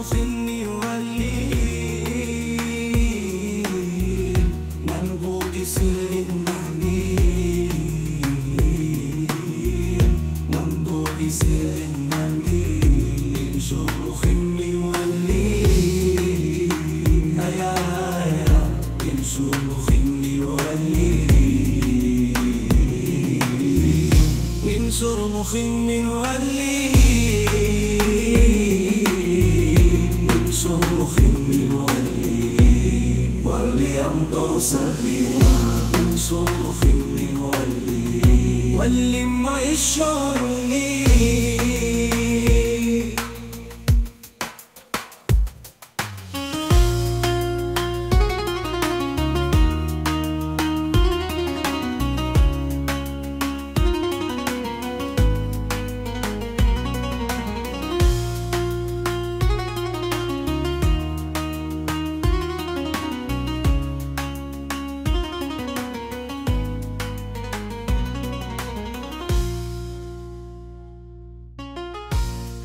صرخ يولي منبوط سر المعنين منبوط سر المعنين صرخ يولي يا صرخ يولي من صرخ يولي صرخ يولي وليمضوا سبيلا من صرخ يولي ولما يشعرني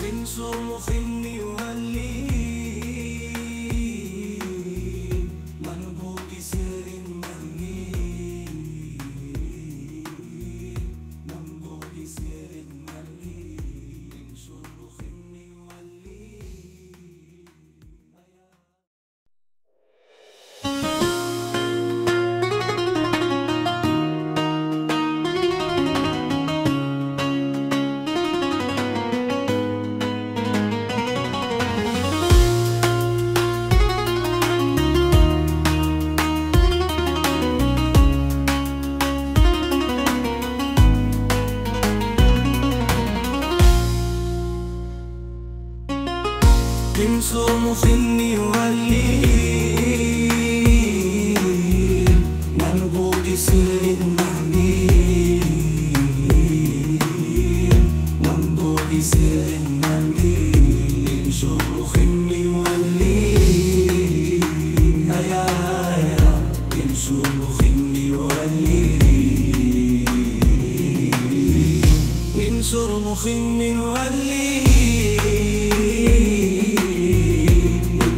من صرخ يولي منبوط سر المعنين منبوط سر المعنين من صرخ يولي من صرخ يولي منبوط سر المعنين منبوط سر المعنين صرخ يولي يا من صرخ يولي من صرخ يولي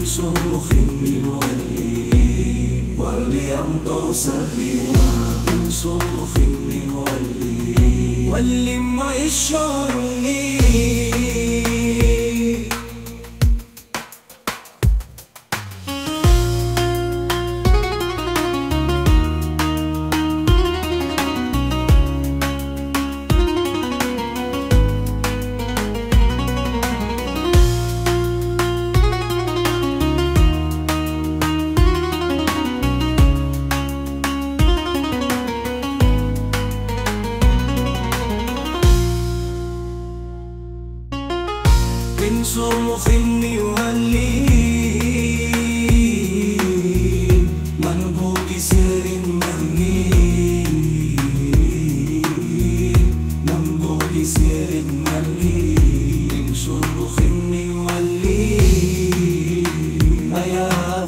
صرخ يولي وليمضوا سبيلا من صرخ يولي ولما يشعرني من صرخ يولي منبوط سر المعنين منبوط سر المعنين صرخ يولي يا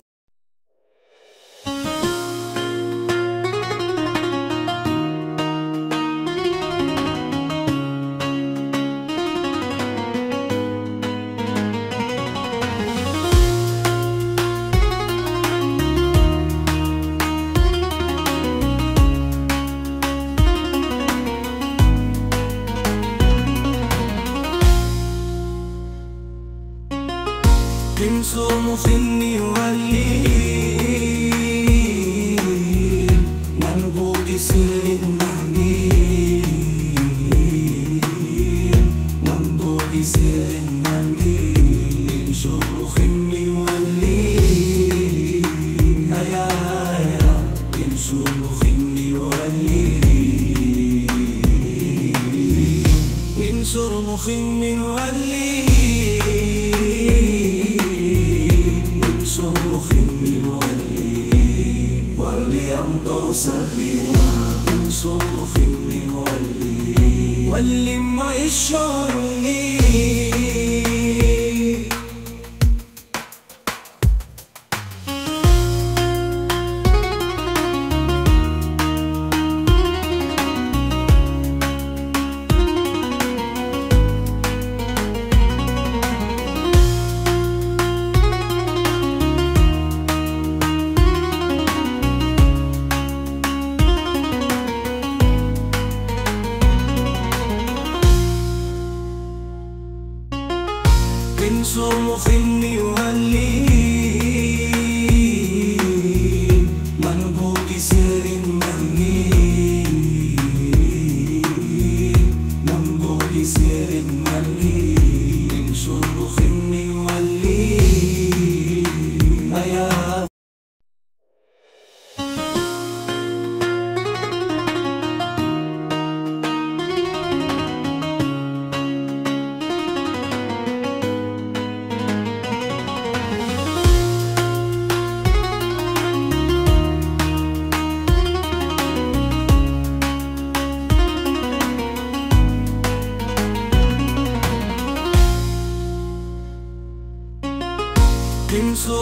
من صرخ يولي منبوط سر المعنين منبوط سر المعنين صرخ يولي يا من صرخ يولي من صرخ يولي صرخ يولي وليمضوا سبيلا من صرخ يولي ولما يشعرني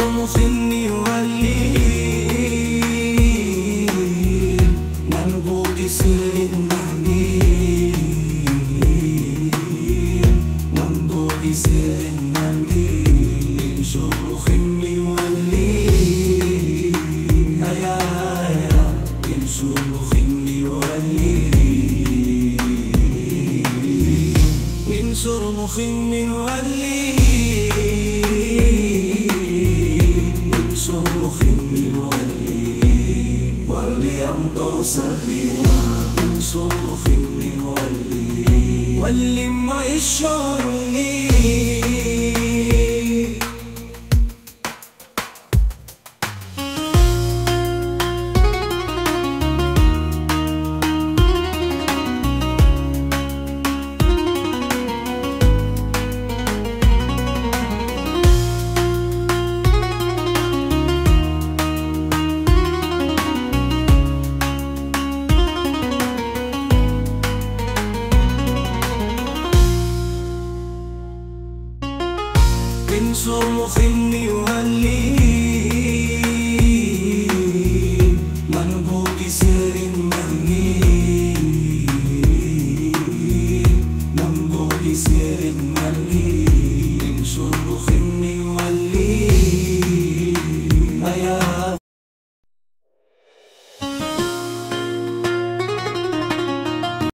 مخني ولي منبوط سر المهدي منبوط سر المهدي انشر مخني ولي هيا انشر مخني ولي انشر مخني ولي يمطر سريرا انصر مخني ولي واللي ما يشعرني انصر مخني ولي منبوط سر المهدي منبوط سر المهدي انصر مخني ولي